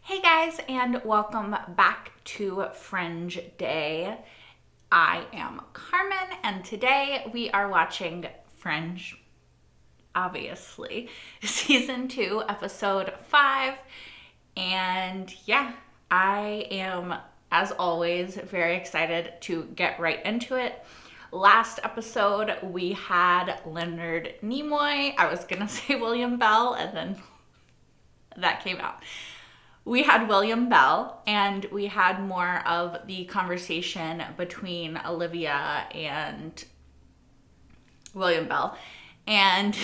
Hey guys, and welcome back to Fringe Day. I am Carmen, and today we are watching Fringe, obviously, season 2, episode 5. And yeah, I am, as always, very excited to get right into it. Last episode, we had Leonard Nimoy. I was gonna say William Bell, and then that came out. We had William Bell, and we had more of the conversation between Olivia and William Bell. And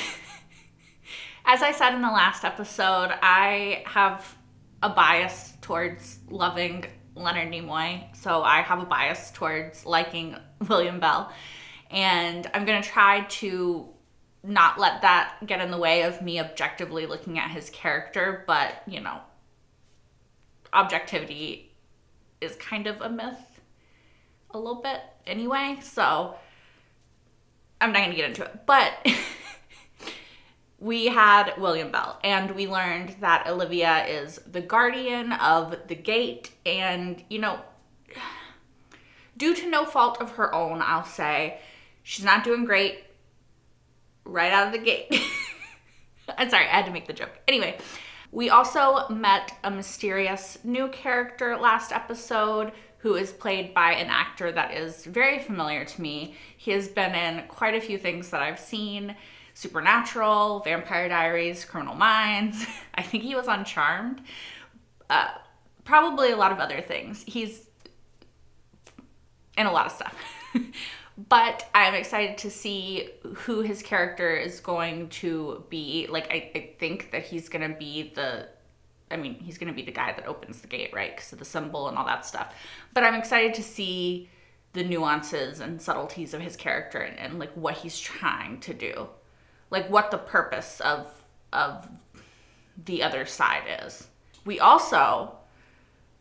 as I said in the last episode, I have a bias towards loving Leonard Nimoy, so I have a bias towards liking William Bell. And I'm going to try to not let that get in the way of me objectively looking at his character, but, you know, objectivity is kind of a myth a little bit anyway, so I'm not gonna get into it. But we had William Bell, and we learned that Olivia is the guardian of the gate, and, you know, due to no fault of her own, I'll say, she's not doing great right out of the gate. I'm sorry, I had to make the joke. Anyway, we also met a mysterious new character last episode who is played by an actor that is very familiar to me. He has been in quite a few things that I've seen: Supernatural, Vampire Diaries, Criminal Minds. I think he was on Charmed. Probably a lot of other things. He's in a lot of stuff. But I'm excited to see who his character is going to be. Like, I think that he's going to be he's going to be the guy that opens the gate, right? Because of the symbol and all that stuff. But I'm excited to see the nuances and subtleties of his character and like what he's trying to do. Like what the purpose of the other side is. We also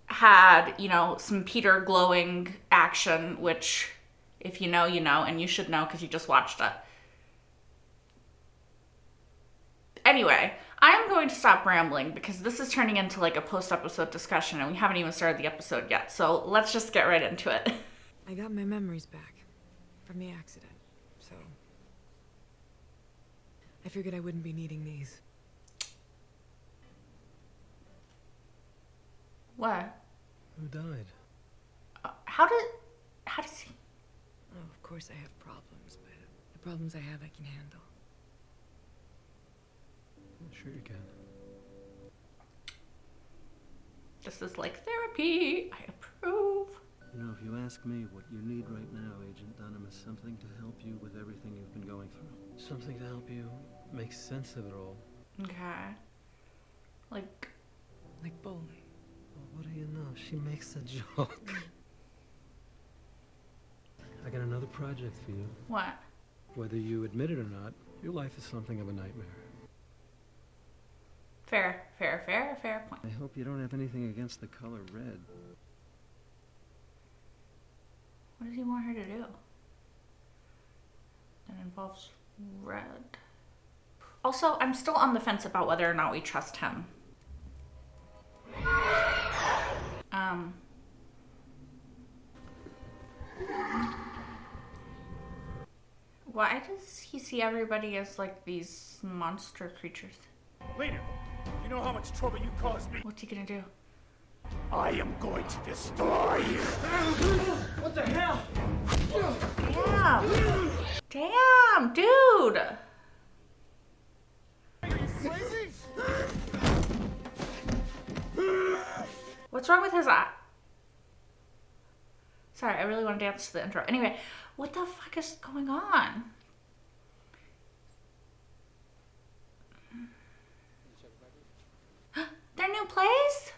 had, you know, some Peter glowing action, which, if you know, you know, and you should know because you just watched it. Anyway, I'm going to stop rambling because this is turning into like a post-episode discussion and we haven't even started the episode yet. So let's just get right into it. I got my memories back from the accident, so I figured I wouldn't be needing these. What? Who died? How does he? Oh, of course I have problems, but the problems I have I can handle. Sure you can. This is like therapy. I approve. You know, if you ask me, what you need right now, Agent Dunham, is something to help you with everything you've been going through. Something to help you make sense of it all. Okay. Like bowling. Well, what do you know? She makes a joke. I got another project for you. what? Whether you admit it or not, your life is something of a nightmare. Fair point. I hope you don't have anything against the color red. What does he want her to do? That involves red. Also, I'm still on the fence about whether or not we trust him. Why does he see everybody as like these monster creatures? Leader, you know how much trouble you caused me? What's he gonna do? I am going to destroy you. What the hell? Damn, dude. Are you crazy? What's wrong with his eye? Sorry, I really want to dance to the intro. Anyway, what the fuck is going on? Their new place?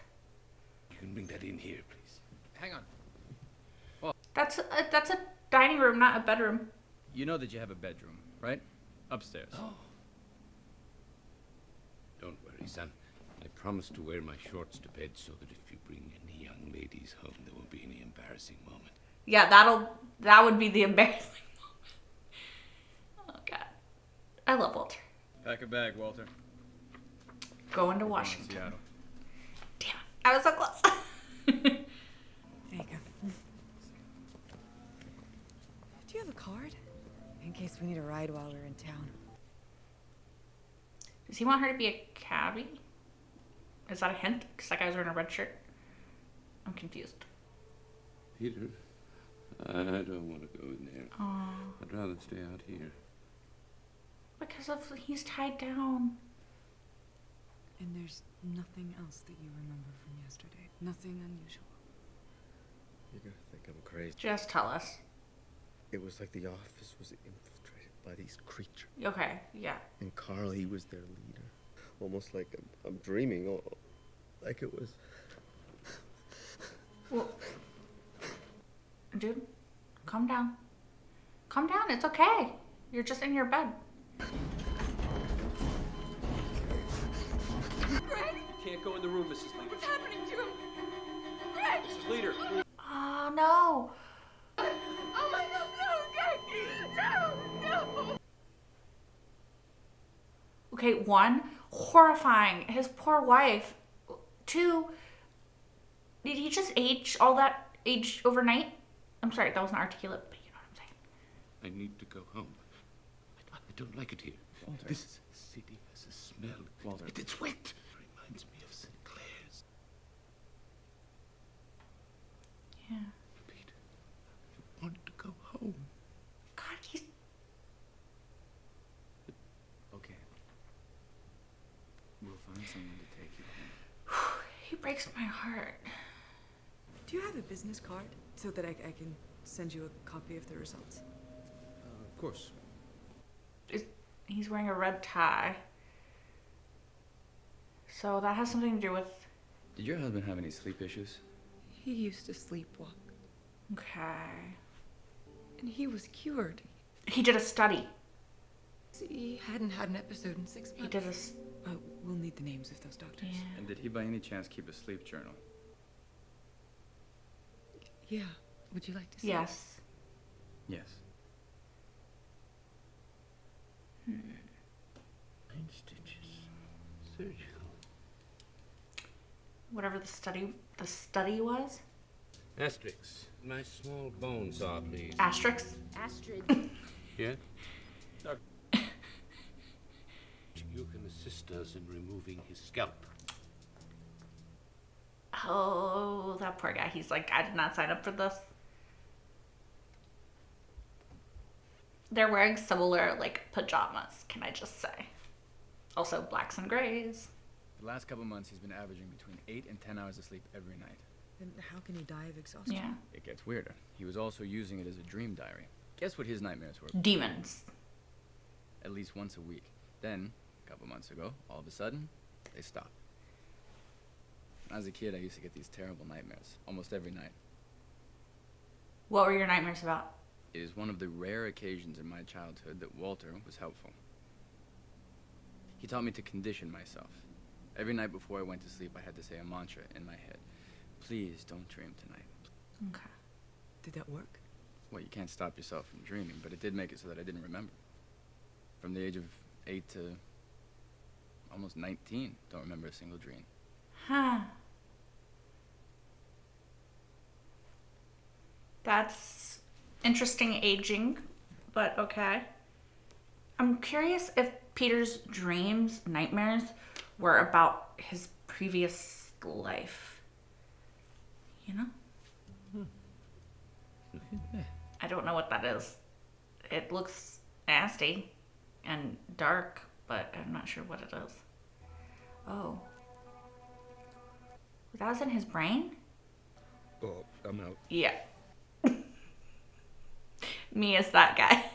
You can bring that in here, please. Hang on. That's a dining room, not a bedroom. You know that you have a bedroom, right? Upstairs. Oh. Don't worry, son. I promise to wear my shorts to bed so that if you bring any young ladies home, there won't be any embarrassing moment. Yeah, that would be the embarrassing moment. Oh God, I love Walter. Pack a bag, Walter. Going to We're going to Washington. Seattle. Damn it. I was so close. There you go. Do you have a card? In case we need a ride while we're in town. Does he want her to be a cabbie? Is that a hint? Because that guy's wearing a red shirt. I'm confused. Peter, I don't want to go in there. Oh, I'd rather stay out here. because of he's tied down. And there's nothing else that you remember from yesterday. Nothing unusual. You're gonna think I'm crazy. Just tell us. It was like the office was infiltrated by these creatures. Okay, yeah. And Carl, he was their leader. Almost like I'm dreaming. Like it was... Well, dude, calm down. Calm down, it's okay. You're just in your bed. Can't go in the room, Mrs. Leader. What's happening to him? Greg! Mrs. Leader. Oh, no. Oh my God, no, Greg! No, no! Okay, 1, horrifying. His poor wife. 2, did he just age overnight? I'm sorry, that wasn't articulate, but you know what I'm saying. I need to go home. I don't like it here. Walter. This city has a smell. Walter. It's wet. It reminds me of St. Clair's. Yeah. Peter, I want to go home. God, he's... Okay. We'll find someone to take you home. He breaks my heart. Do you have a business card so that I can send you a copy of the results? Of course. He's wearing a red tie. So that has something to do with... Did your husband have any sleep issues? He used to sleepwalk, Okay. and he was cured. He did a study. He hadn't had an episode in 6 months. He did a... We'll need the names of those doctors. Yeah. And did he by any chance keep a sleep journal? Yeah. Would you like to see? Yes. Yes. Nine stitches. Surgical. Whatever the study was. Asterix. My small bone saw, please. Asterix. Astrid. Yeah? You can assist us in removing his scalp. Oh, that poor guy. He's like, I did not sign up for this. They're wearing similar, like, pajamas, can I just say. Also, blacks and grays. The last couple months, he's been averaging between 8 and 10 hours of sleep every night. Then how can he die of exhaustion? Yeah. It gets weirder. He was also using it as a dream diary. Guess what his nightmares were? Demons. At least once a week. Then, a couple months ago, all of a sudden, they stopped. When I was a kid, I used to get these terrible nightmares, almost every night. What were your nightmares about? It is one of the rare occasions in my childhood that Walter was helpful. He taught me to condition myself. Every night before I went to sleep, I had to say a mantra in my head. Please don't dream tonight. Okay. Did that work? Well, you can't stop yourself from dreaming, but it did make it so that I didn't remember. From the age of 8 to almost 19, don't remember a single dream. Huh. That's interesting aging, but okay. I'm curious if Peter's dreams, nightmares, were about his previous life. You know? Look at that. I don't know what that is. It looks nasty and dark, but I'm not sure what it is. Oh. That was in his brain? Oh, I'm out. Yeah. Me as that guy.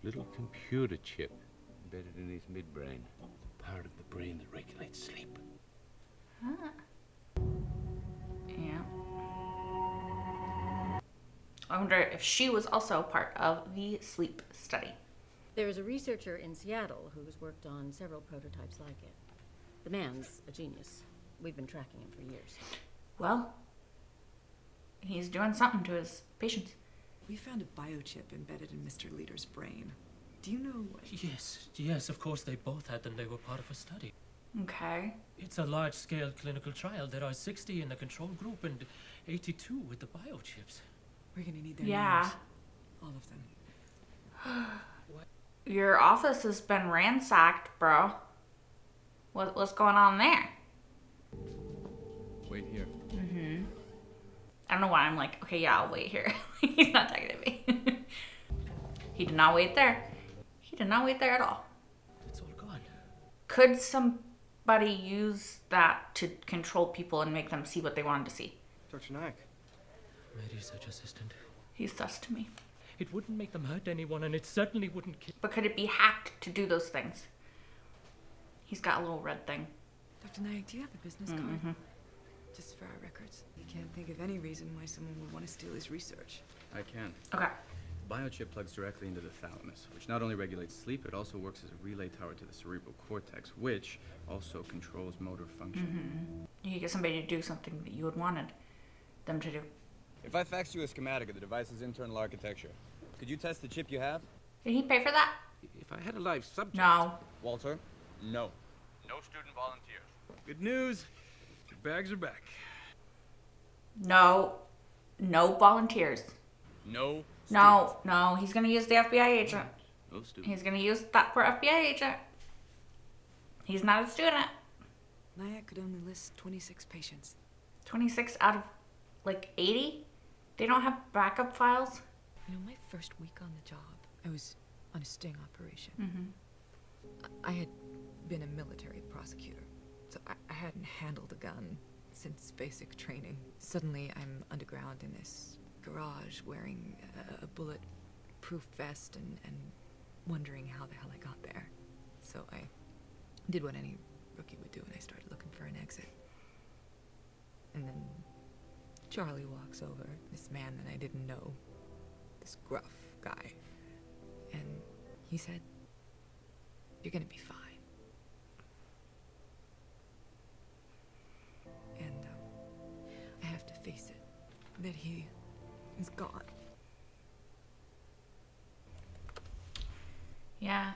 Little computer chip embedded in his midbrain. The part of the brain that regulates sleep. Huh. Yeah. I wonder if she was also part of the sleep study. There is a researcher in Seattle who's worked on several prototypes like it. The man's a genius. We've been tracking him for years. Well, he's doing something to his patients. We found a biochip embedded in Mr. Leader's brain. Do you know what? Yes, of course, they both had them. They were part of a study. Okay. It's a large-scale clinical trial. There are 60 in the control group and 82 with the biochips. We're gonna need their Yeah. names. All of them. Your office has been ransacked, bro. What's going on there? Wait here. I don't know why I'm like, okay, yeah, I'll wait here. He's not talking to me. He did not wait there. He did not wait there at all. It's all gone. Could somebody use that to control people and make them see what they wanted to see? Dr. Nack. My research assistant. He's sus to me. It wouldn't make them hurt anyone, and it certainly wouldn't kill. But could it be hacked to do those things? He's got a little red thing. Dr. Nayak, do you have a business card? Just for our records. You can't think of any reason why someone would want to steal his research. I can. Okay. The biochip plugs directly into the thalamus, which not only regulates sleep, it also works as a relay tower to the cerebral cortex, which also controls motor function. You could get somebody to do something that you would wanted them to do. If I faxed you a schematic of the device's internal architecture, could you test the chip you have? Did he pay for that? If I had a live subject... No. Walter? No. No student volunteers. Good news. Your bags are back. No. No volunteers. No. No. No. He's gonna use the FBI agent. No student. He's gonna use that for FBI agent. He's not a student. Nayak could only list 26 patients. 26 out of like 80? They don't have backup files? You know, my first week on the job, I was on a sting operation. I had been a military prosecutor, so I hadn't handled a gun since basic training. Suddenly, I'm underground in this garage wearing a bullet-proof vest and wondering how the hell I got there. So I did what any rookie would do, and I started looking for an exit. And then Charlie walks over, this man that I didn't know, this gruff guy, and he said, "You're gonna be fine." And I have to face it, that he is gone. Yeah.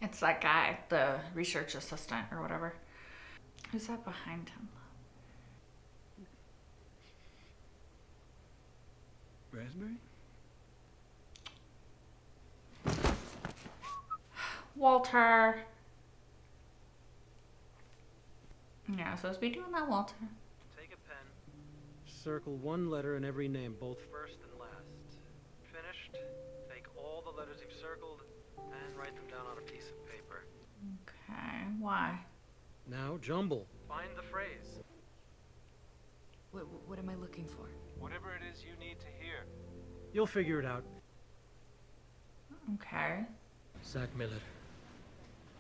It's that guy, the research assistant or whatever. Who's that behind him? Raspberry? Walter. Yeah, supposed to be doing that, Walter. Take a pen. Circle one letter in every name, both first and last. Finished? Take all the letters you've circled and write them down on a piece of paper. Okay, why? Now jumble. Find the phrase. What am I looking for? Whatever it is you need to hear. You'll figure it out. Okay. Zach Miller.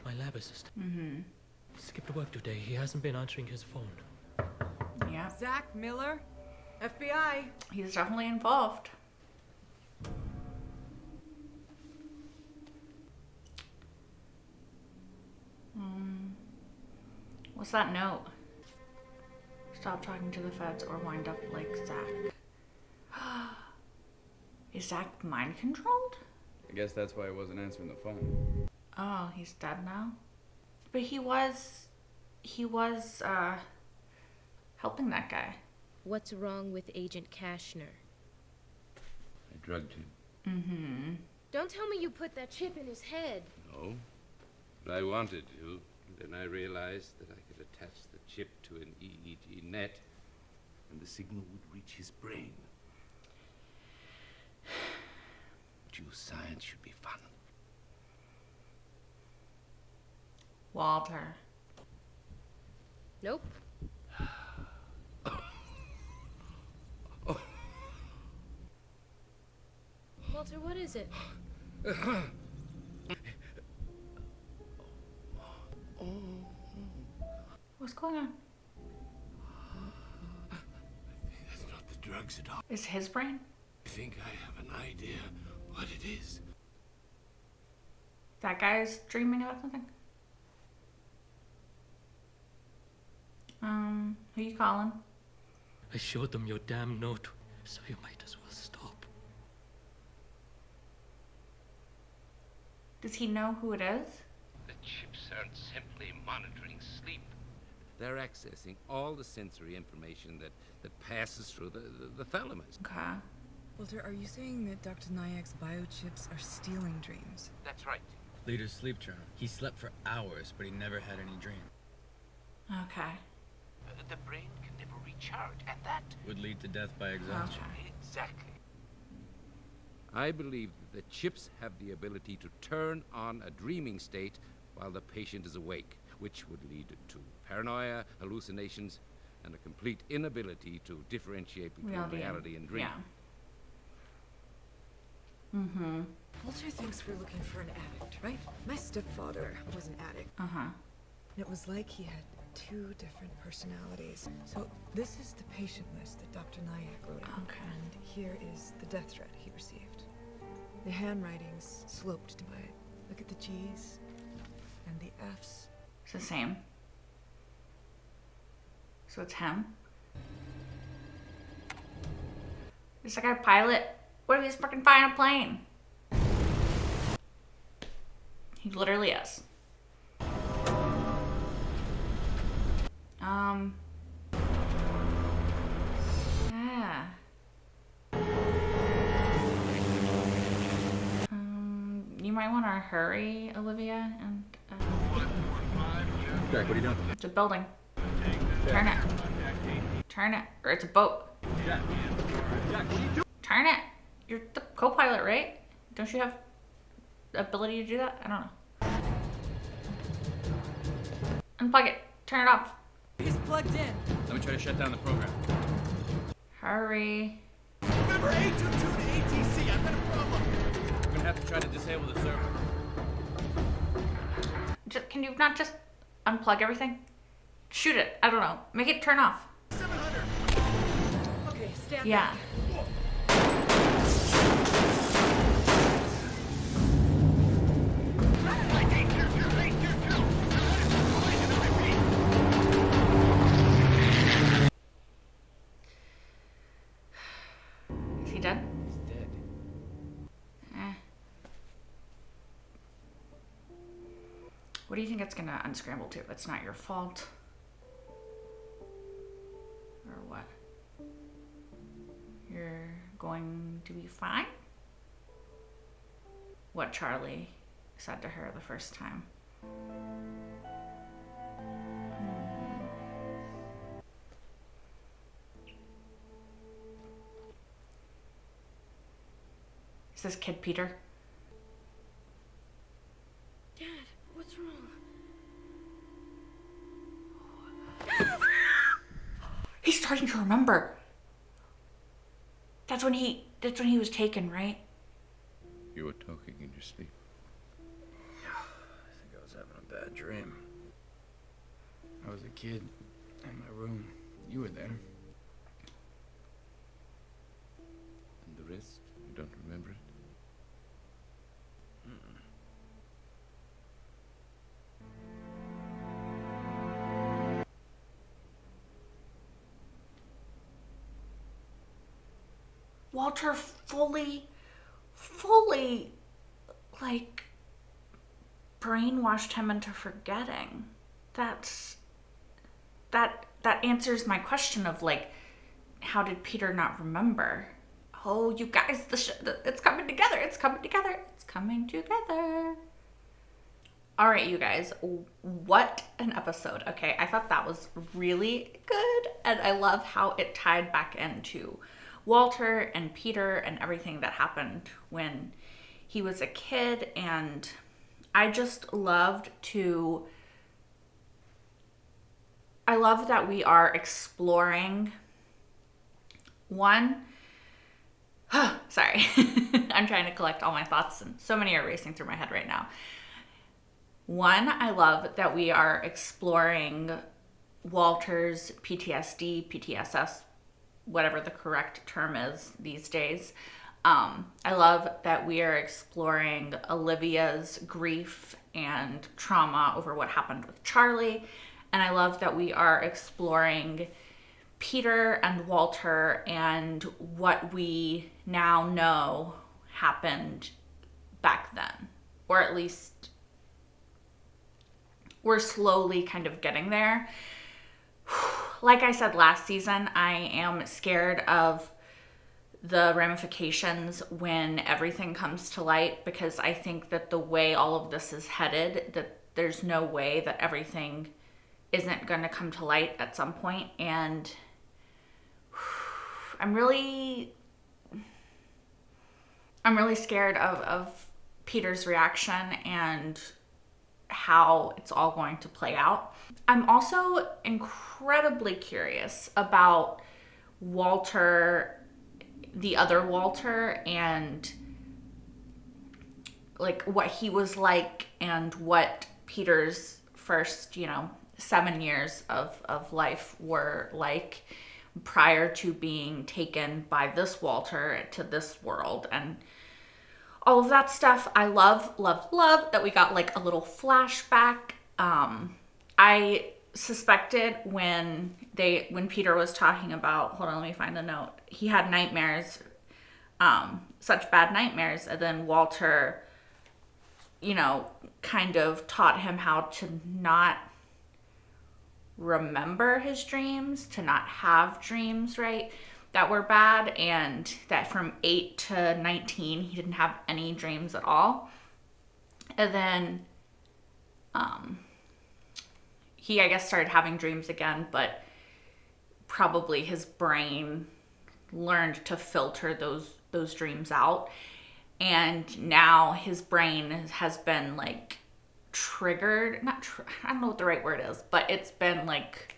My lab assistant. Skipped work today. He hasn't been answering his phone. Yeah. Zach Miller, FBI. He's definitely involved. What's that note? Stop talking to the feds or wind up like Zach. Is Zach mind controlled? I guess that's why I wasn't answering the phone. Oh, he's dead now? But he was helping that guy. What's wrong with Agent Kashner? I drugged him. Don't tell me you put that chip in his head. No, but I wanted to. Then I realized that I could attach the chip to an EEG net, and the signal would reach his brain. Science should be fun. Walter. Nope. Walter, what is it? What's going on? That's not the drugs at all. Is his brain? I think I have an idea what it is. That guy's dreaming about something? Who you calling? I showed them your damn note, so you might as well stop. Does he know who it is? The chips aren't simply monitoring sleep. They're accessing all the sensory information that passes through the thalamus. Okay. Walter, are you saying that Dr. Nyack's biochips are stealing dreams? That's right. Leader's sleep journal. He slept for hours, but he never had any dream. Okay. The brain can never recharge, and that Would lead to death by exhaustion. exactly. I believe that the chips have the ability to turn on a dreaming state while the patient is awake, which would lead to paranoia, hallucinations, and a complete inability to differentiate between reality and dream. Yeah. Mm-hmm. Walter thinks we're looking for an addict, right? My stepfather was an addict. Uh-huh. And it was like he had 2 different personalities. So this is the patient list that Dr. Nyack wrote out. Okay. And here is the death threat he received. The handwriting's sloped to it. Look at the G's and the F's. It's the same. So it's him. Is that guy a pilot? What if he's freaking flying a plane? He literally is. Yeah. You might want to hurry, Olivia, and Jack, what are you doing? it's a building. Turn it. Turn it. Or it's a boat. Jack, what are you doing? Turn it. You're the co-pilot, right? Don't you have the ability to do that? I don't know. Unplug it. Turn it off. He's plugged in. Let me try to shut down the program. Hurry. Remember A22 to ATC. I've got a problem. We're gonna have to try to disable the server. Can you not just unplug everything? Shoot it. I don't know. Make it turn off. 700. Okay, stand Yeah. back. Is he dead? He's dead. Eh. What do you think it's gonna unscramble to? It's not your fault. Or what? You're going to be fine? What Charlie said to her the first time. Is this kid Peter? Dad, what's wrong? He's starting to remember. That's when he was taken, right? You were talking in your sleep. I think I was having a bad dream. I was a kid in my room. You were there. And the rest? You don't remember it? Walter fully, like, brainwashed him into forgetting. That answers my question of, like, how did Peter not remember? Oh, you guys, it's coming together. It's coming together. It's coming together. All right, you guys, what an episode. Okay, I thought that was really good, and I love how it tied back into Walter and Peter and everything that happened when he was a kid. And I just loved I love that we are exploring one. Sorry, I'm trying to collect all my thoughts and so many are racing through my head right now. One, I love that we are exploring Walter's PTSD, PTSS, whatever the correct term is these days. I love that we are exploring Olivia's grief and trauma over what happened with Charlie. And I love that we are exploring Peter and Walter and what we now know happened back then, or at least we're slowly kind of getting there. Like I said last season, I am scared of the ramifications when everything comes to light, because I think that the way all of this is headed, that there's no way that everything isn't going to come to light at some point. And I'm really scared of Peter's reaction and how it's all going to play out. I'm also incredibly curious about Walter, the other Walter, and like what he was like and what Peter's first, 7 years of life were like prior to being taken by this Walter to this world, and all of that stuff. I love that we got like a little flashback. I suspected when Peter was talking about, hold on, let me find the note. He had nightmares, such bad nightmares, and then Walter, kind of taught him how to not remember his dreams, to not have dreams, right, that were bad, and that from 8 to 19 he didn't have any dreams at all. And then he, I guess, started having dreams again, but probably his brain learned to filter those dreams out, and now his brain has been like triggered, I don't know what the right word is, but it's been like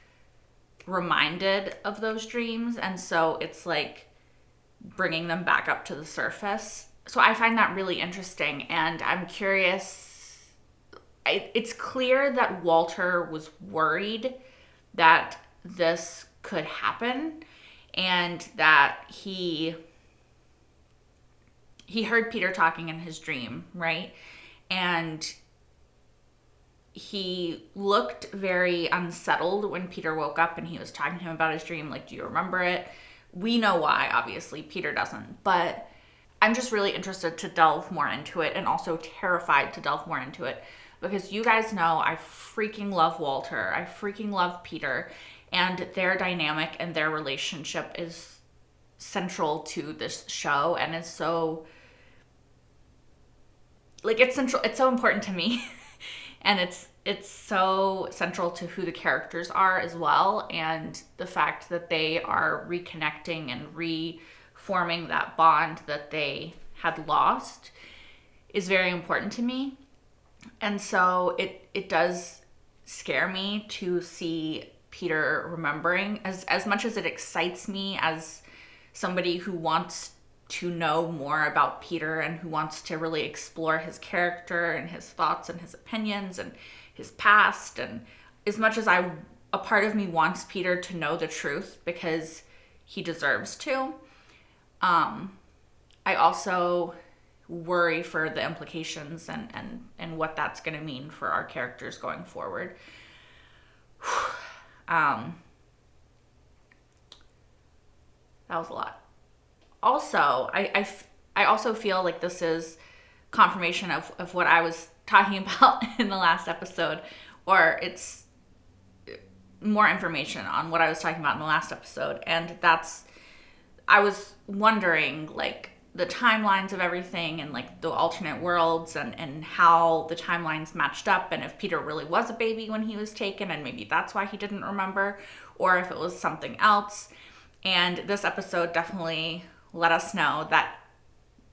reminded of those dreams, and so it's like bringing them back up to the surface. So I find that really interesting, and I'm curious. It's clear that Walter was worried that this could happen, and that he heard Peter talking in his dream, right? And he looked very unsettled when Peter woke up and he was talking to him about his dream. Like, do you remember it? We know why, obviously. Peter doesn't. But I'm just really interested to delve more into it, and also terrified to delve more into it, because you guys know I freaking love Walter. I freaking love Peter. And their dynamic and their relationship is central to this show, and is so, like, it's central. It's so important to me. And it's so central to who the characters are as well. And the fact that they are reconnecting and reforming that bond that they had lost is very important to me. And so it does scare me to see Peter remembering. As much as it excites me as somebody who wants to know more about Peter and who wants to really explore his character and his thoughts and his opinions and his past, and as much as a part of me wants Peter to know the truth because he deserves to, I also worry for the implications and what that's going to mean for our characters going forward. That was a lot. Also, I also feel like this is confirmation of what I was talking about in the last episode, or it's more information on what I was talking about in the last episode. And I was wondering, like, the timelines of everything, and like the alternate worlds, and how the timelines matched up, and if Peter really was a baby when he was taken, and maybe that's why he didn't remember, or if it was something else. And this episode definitely let us know that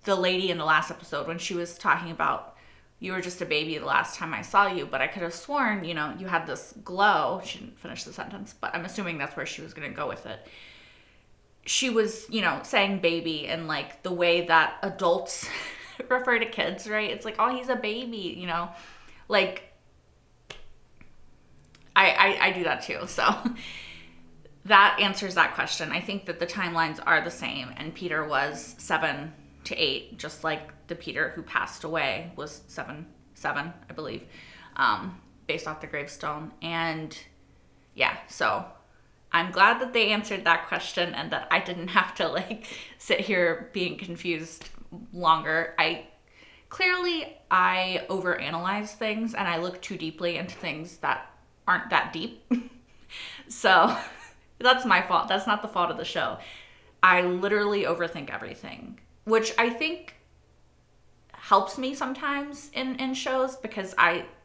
the lady in the last episode, when she was talking about, you were just a baby the last time I saw you, but I could have sworn, you had this glow. She didn't finish the sentence, but I'm assuming that's where she was going to go with it. She was, saying baby in like the way that adults refer to kids, right? It's like, oh, he's a baby, like I do that too. So that answers that question. I think that the timelines are the same, and Peter was 7 to 8, just like the Peter who passed away was 7, I believe, based off the gravestone. And yeah, so I'm glad that they answered that question, and that I didn't have to like sit here being confused longer. I clearly I overanalyze things and I look too deeply into things that aren't that deep. So that's my fault. That's not the fault of the show. I literally overthink everything, which I think helps me sometimes in shows because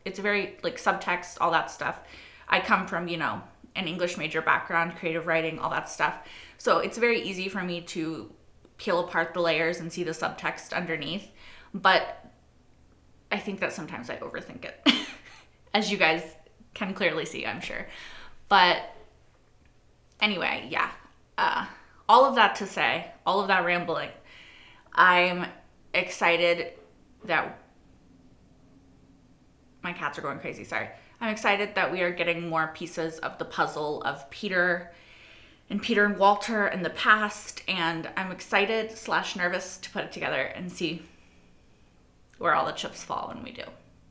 it's very like subtext, all that stuff. I come from, an English major background, creative writing, all that stuff. So it's very easy for me to peel apart the layers and see the subtext underneath. But I think that sometimes I overthink it, as you guys can clearly see, I'm sure. But anyway, yeah. All of that to say, all of that rambling, I'm excited that my cats are going crazy, sorry. I'm excited that we are getting more pieces of the puzzle of Peter and Walter in the past, and I'm excited / nervous to put it together and see where all the chips fall when we do.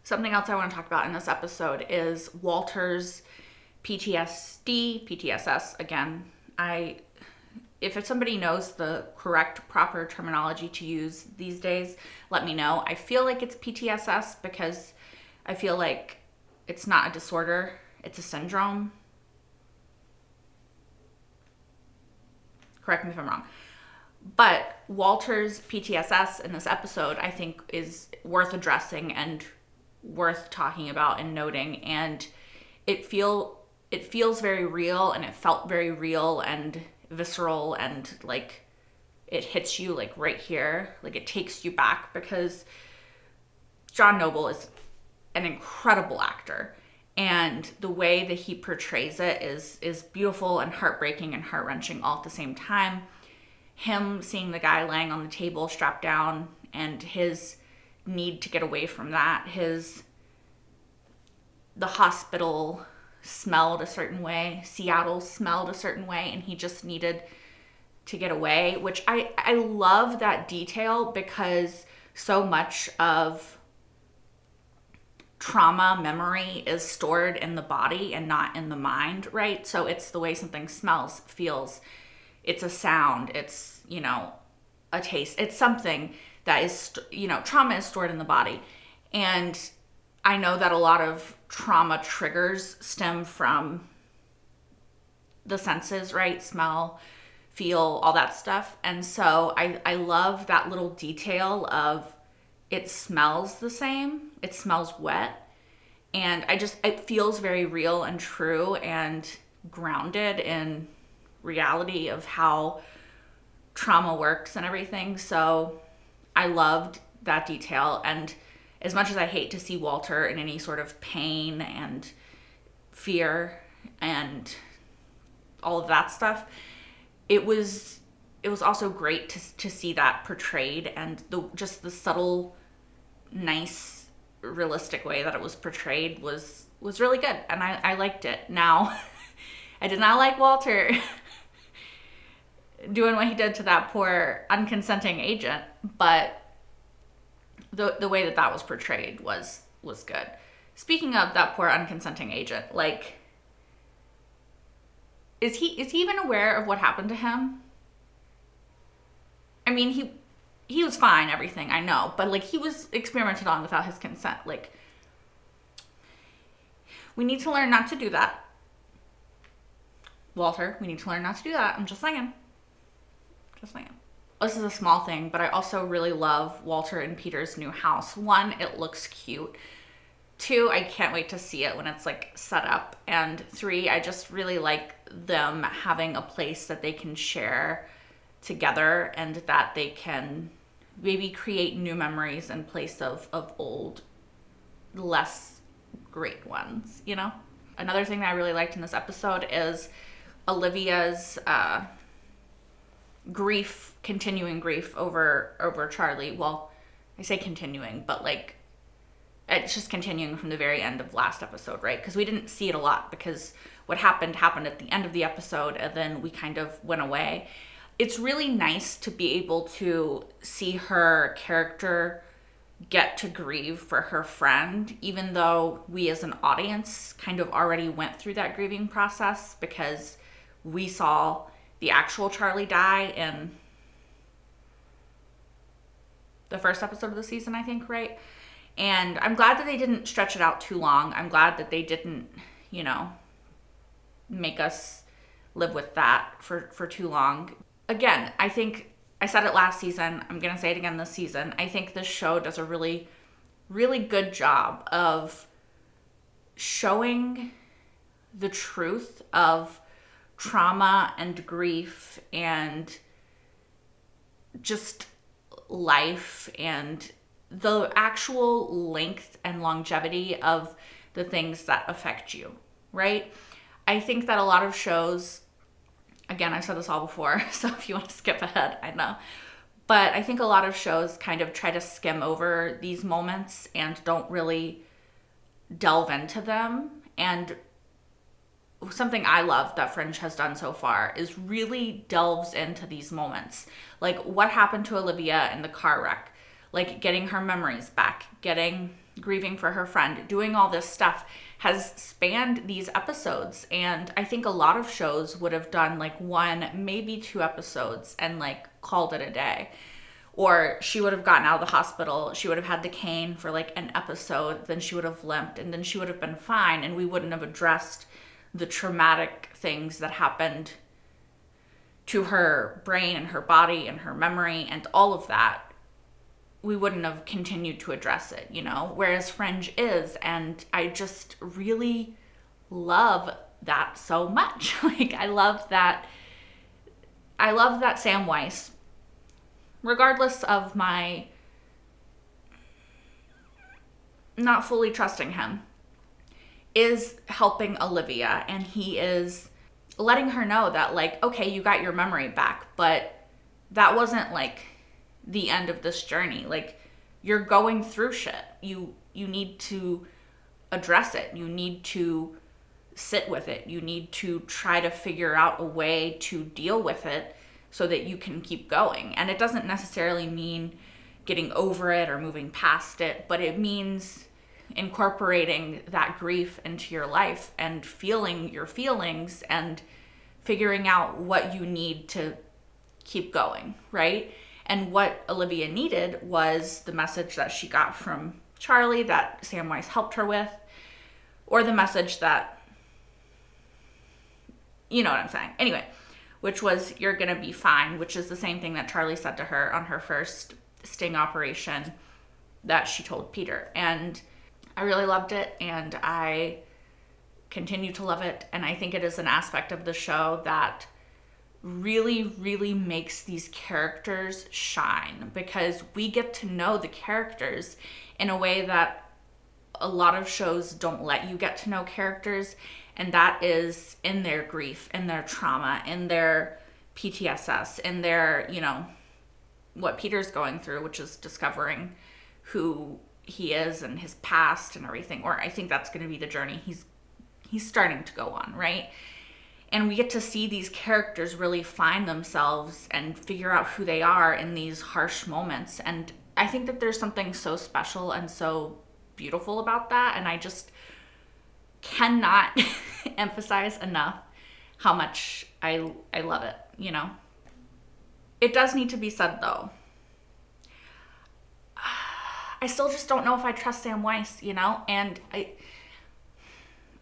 Something else I want to talk about in this episode is Walter's PTSS. Again, if somebody knows the correct, proper terminology to use these days, let me know. I feel like it's PTSS because I feel like it's not a disorder, it's a syndrome. Correct me if I'm wrong. But Walter's PTSS in this episode, I think, is worth addressing and worth talking about and noting. And it feels very real, and it felt very real and visceral, and like it hits you like right here, like it takes you back, because John Noble is an incredible actor, and the way that he portrays it is beautiful and heartbreaking and heart-wrenching all at the same time. Him seeing the guy laying on the table strapped down and his need to get away from that, the hospital smelled a certain way, Seattle smelled a certain way, and he just needed to get away, which I love that detail, because so much of trauma memory is stored in the body and not in the mind, right? So it's the way something smells, feels, it's a sound, it's, a taste, it's something that is, trauma is stored in the body. And I know that a lot of trauma triggers stem from the senses, right? Smell, feel, all that stuff. And so I love that little detail of it smells the same. It smells wet. And it feels very real and true and grounded in reality of how trauma works and everything. So I loved that detail. And as much as I hate to see Walter in any sort of pain and fear and all of that stuff, it was also great to see that portrayed, and the subtle, nice, realistic way that it was portrayed was really good, and I liked it. Now, I did not like Walter doing what he did to that poor unconsenting agent, but the way that was portrayed was good. Speaking of that poor unconsenting agent, like, is he even aware of what happened to him? I mean, he was fine, everything, I know, but like, he was experimented on without his consent. Like, we need to learn not to do that. Walter, we need to learn not to do that. I'm just saying. This is a small thing, but I also really love Walter and Peter's new house. 1, it looks cute. 2, I can't wait to see it when it's like set up. And 3, I just really like them having a place that they can share together, and that they can maybe create new memories in place of old, less great ones, Another thing that I really liked in this episode is Olivia's continuing grief over Charlie. Well, I say continuing, but like, it's just continuing from the very end of last episode, right? Because we didn't see it a lot, because what happened at the end of the episode, and then we kind of went away. It's really nice to be able to see her character get to grieve for her friend, even though we as an audience kind of already went through that grieving process, because we saw the actual Charlie die in the first episode of the season, I think, right? And I'm glad that they didn't stretch it out too long. I'm glad that they didn't, you know, make us live with that for too long. Again, I think I said it last season. I'm going to say it again this season. I think this show does a really, really good job of showing the truth of trauma and grief and just life and the actual length and longevity of the things that affect you, right? I think that a lot of shows, again, I've said this all before, so if you want to skip ahead, I know. But I think a lot of shows kind of try to skim over these moments and don't really delve into them. And something I love that Fringe has done so far is really delves into these moments. Like what happened to Olivia in the car wreck, like getting her memories back, grieving for her friend, doing all this stuff has spanned these episodes. And I think a lot of shows would have done like 1, maybe 2 episodes and like called it a day. Or she would have gotten out of the hospital, she would have had the cane for like an episode, then she would have limped, and then she would have been fine, and we wouldn't have addressed the traumatic things that happened to her brain and her body and her memory and all of that. We wouldn't have continued to address it, you know, whereas Fringe is, and I just really love that so much. Like I love that Sam Weiss, regardless of my not fully trusting him, is helping Olivia, and he is letting her know that like, okay, you got your memory back, but that wasn't like the end of this journey. Like you're going through shit. You need to address it. You need to sit with it. You need to try to figure out a way to deal with it so that you can keep going. And it doesn't necessarily mean getting over it or moving past it, but it means incorporating that grief into your life and feeling your feelings and figuring out what you need to keep going, right? And what Olivia needed was the message that she got from Charlie that Sam Weiss helped her with, or the message that, you know what I'm saying. Anyway, which was, you're gonna be fine, which is the same thing that Charlie said to her on her first sting operation that she told Peter. And I really loved it, and I continue to love it. And I think it is an aspect of the show that really, really makes these characters shine, because we get to know the characters in a way that a lot of shows don't let you get to know characters, and that is in their grief, in their trauma, in their PTSS, in their, you know, what Peter's going through, which is discovering who he is and his past and everything. Or I think that's going to be the journey he's starting to go on, right? And we get to see these characters really find themselves and figure out who they are in these harsh moments. And I think that there's something so special and so beautiful about that. And I just cannot emphasize enough how much I love it, you know? It does need to be said, though. I still just don't know if I trust Sam Weiss, you know? And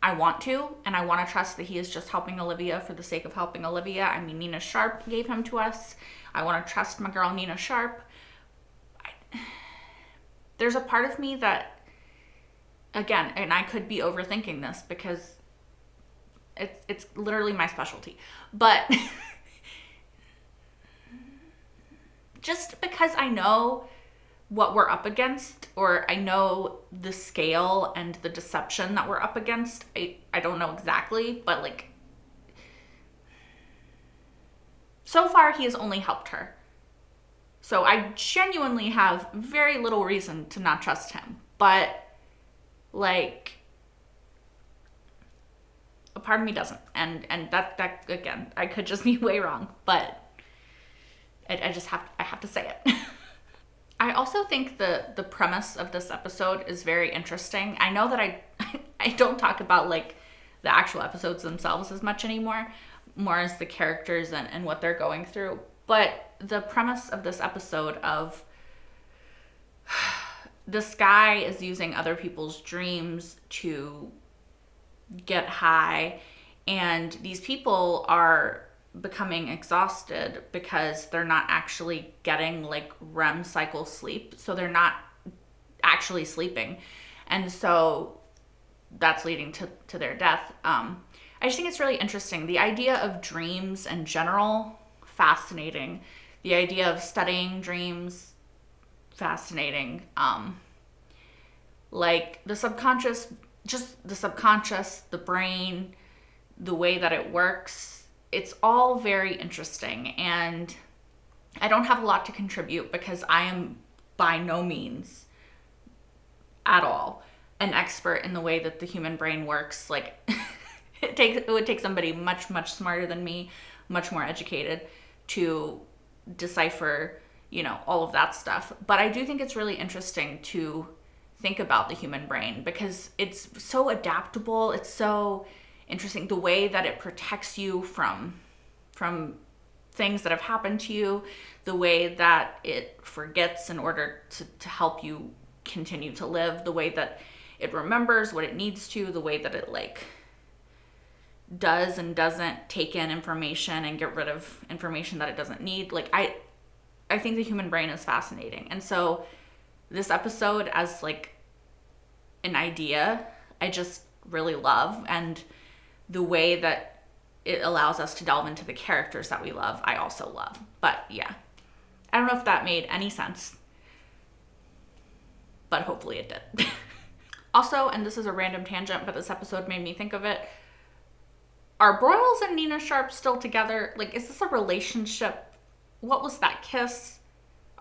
I want to, and I want to trust that he is just helping Olivia for the sake of helping Olivia. I mean, Nina Sharp gave him to us. I want to trust my girl Nina Sharp. There's a part of me that, again, and I could be overthinking this because it's literally my specialty, but just because I know what we're up against, or I know the scale and the deception that we're up against, I don't know exactly, but like, so far he has only helped her. So I genuinely have very little reason to not trust him. But like, a part of me doesn't. And that again, I could just be way wrong, but I have to say it. I also think the premise of this episode is very interesting. I know that I don't talk about like the actual episodes themselves as much anymore, more as the characters and what they're going through. But the premise of this episode of this guy is using other people's dreams to get high, and these people are becoming exhausted because they're not actually getting like REM cycle sleep, so they're not actually sleeping, and so that's leading to their death. I just think it's really interesting. The idea of dreams in general, fascinating. The idea of studying dreams, fascinating. Like the subconscious, the brain, the way that it works, it's all very interesting. And I don't have a lot to contribute because I am by no means at all an expert in the way that the human brain works. Like it would take somebody much, much smarter than me, much more educated to decipher, all of that stuff. But I do think it's really interesting to think about the human brain because it's so adaptable. It's so interesting the way that it protects you from things that have happened to you, the way that it forgets in order to help you continue to live, the way that it remembers what it needs to, the way that it like does and doesn't take in information and get rid of information that it doesn't need. Like I think the human brain is fascinating. And so this episode as like an idea, I just really love, and the way that it allows us to delve into the characters that we love, I also love. But yeah, I don't know if that made any sense, but hopefully it did. Also, and this is a random tangent, but this episode made me think of it. Are Broyles and Nina Sharp still together? Like, is this a relationship? What was that kiss?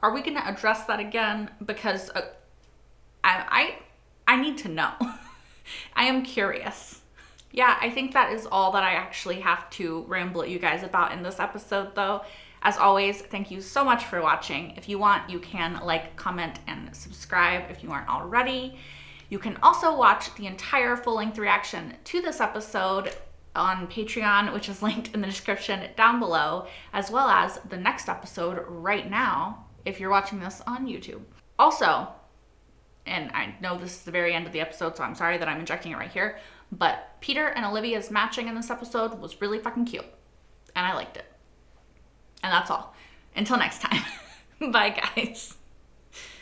Are we going to address that again? Because I need to know. I am curious. Yeah, I think that is all that I actually have to ramble at you guys about in this episode, though. As always, thank you so much for watching. If you want, you can like, comment, and subscribe if you aren't already. You can also watch the entire full-length reaction to this episode on Patreon, which is linked in the description down below, as well as the next episode right now if you're watching this on YouTube. Also, and I know this is the very end of the episode, so I'm sorry that I'm injecting it right here, but Peter and Olivia's matching in this episode was really fucking cute, and I liked it. And that's all. Until next time. Bye, guys.